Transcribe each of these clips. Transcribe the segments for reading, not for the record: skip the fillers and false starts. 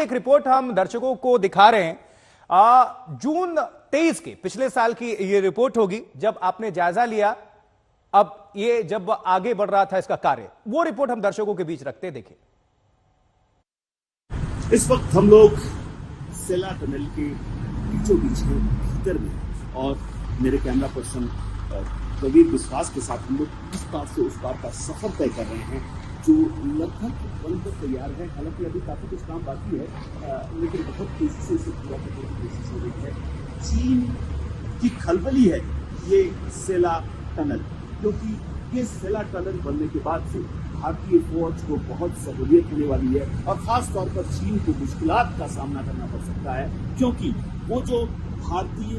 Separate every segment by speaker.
Speaker 1: एक रिपोर्ट हम दर्शकों को दिखा रहे हैं। जून 23 की पिछले साल की ये रिपोर्ट होगी जब आपने जायजा लिया, अब ये जब आगे बढ़ रहा था इसका कार्य, वो रिपोर्ट हम दर्शकों के बीच रखते हैं। देखिए,
Speaker 2: इस वक्त हम लोग सेला टनल के बीचों बीच हैं, भीतर में, और मेरे कैमरा पर्सन प्रवीर विश्वास के साथ हम लोग इस पार से उस पार का सफर तय कर रहे हैं जो लगभग बनकर तैयार है। हालांकि अभी काफी कुछ काम बाकी है, लेकिन बहुत तेजी से इसे पूरा करने की कोशिश हो रही है। चीन की खलबली है ये सेला टनल, क्योंकि ये सेला टनल बनने के बाद से भारतीय फौज को बहुत सहूलियत होने वाली है और खास तौर पर चीन को मुश्किलात का सामना करना पड़ सकता है, क्योंकि वो जो भारतीय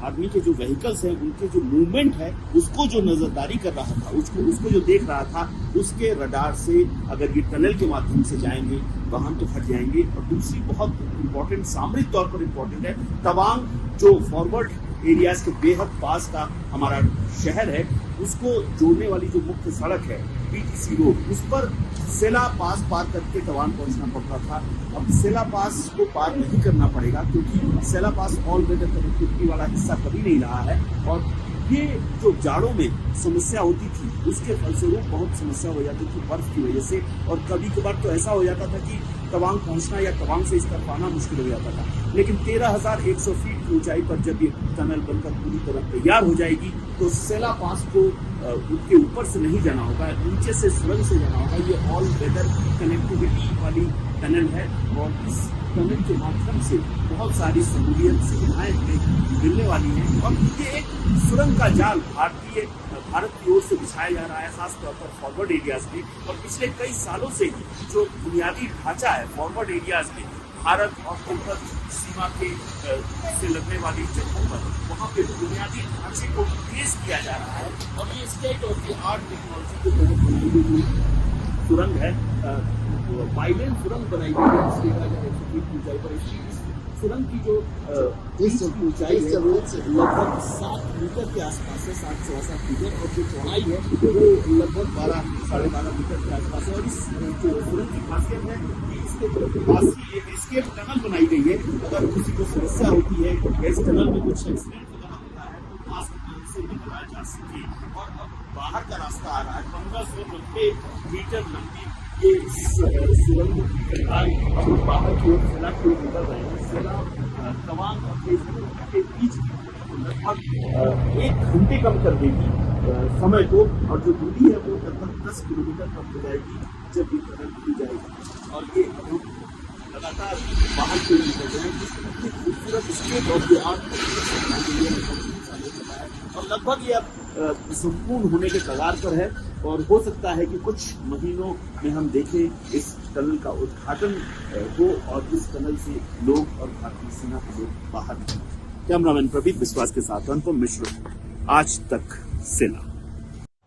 Speaker 2: आर्मी के जो व्हीकल्स हैं उनके जो मूवमेंट है उसको जो नजरदारी कर रहा था, उसको जो देख रहा था, उसके रडार से अगर ये टनल के माध्यम से जाएंगे वाहन तो हट जाएंगे। और दूसरी बहुत इंपॉर्टेंट, सामरिक तौर पर इंपॉर्टेंट है, तवांग जो फॉरवर्ड एरियाज के बेहद पास का हमारा शहर है, उसको जोड़ने वाली जो मुख्य सड़क है पीटीसी रोड, उस पर सेला पास पार करके तवांग पहुंचना पड़ता था। अब सेला पास को पार नहीं करना पड़ेगा, क्योंकि सेला पास ऑल वेदर कनेक्टिविटी वाला हिस्सा कभी नहीं रहा है। और ये जो जाड़ों में समस्या होती थी उसके फलस्वरूप बहुत समस्या हो जाती थी बर्फ की वजह से, और कभी कभार तो ऐसा हो जाता था कि तवांग पहुंचना या तवांग से इस तरफ आना मुश्किल हो जाता था। लेकिन 13,100 फीट की ऊंचाई पर जब ये टनल बनकर पूरी तरह तैयार हो जाएगी तो सेला पास को उसके ऊपर से नहीं जाना होगा, नीचे से सुरंग से जाना होगा। ये ऑल वेदर कनेक्टिविटी वाली टनल है और इस टनल के माध्यम से बहुत सारी सहूलियत सुविधाएं मिलने वाली हैं। और ये एक सुरंग का जाल भारत की ओर से बिछाया जा रहा है, खासतौर पर फॉरवर्ड एरियाज में। और पिछले कई सालों से ही जो बुनियादी ढांचा है फॉरवर्ड एरियाज में, भारत और तिब्बत सीमा के से लगने वाली जगहों पर, वहाँ पे बुनियादी ढांचे को तेज किया जा रहा है। और ये state of the art technology के तहत बनाई गई सुरंग है, बाइलेन सुरंग बनाई गई है 13,100 फीट की ऊंचाई पर। इसकी सुरंग की जो ऊंचाई है लगभग 7 मीटर के आसपास है, 7-7.25 मीटर, और जो चौड़ाई है वो लगभग 12-12.5 मीटर के आसपास है। और इस जो सुरंग की खासियत है कि इसके पास ही एक एस्केप टनल बनाई गई है। अगर किसी को समस्या होती है इस टनल में कुछ एक्सीडेंट वगैरह होता है तो पास से निकला जा सके। और अब बाहर का रास्ता आ रहा है, 1590 मीटर लंबी ये सुरंग बाहर की ओर सेला की ओर निकल रहे हैं। सेला तवांग और के बीच लगभग 1 घंटे कम कर देगी समय को, और जो दूरी है वो लगभग 10 किलोमीटर कम हो जाएगी जब ये टनल खुल जाएगी। और ये लगातार बाहर की ओर निकल रहे हैं, खूबसूरत स्टेट ऑफ द आर्ट और लगभग ये अब संपूर्ण होने के कगार पर है। और हो सकता है कि कुछ महीनों में हम देखें इस टनल का उद्घाटन हो और इस टनल से लोग और भारतीय सेना के लोग बाहर निकलें। कैमरामैन प्रवीर विश्वास के साथ अनुपम मिश्र, आज तक सेना।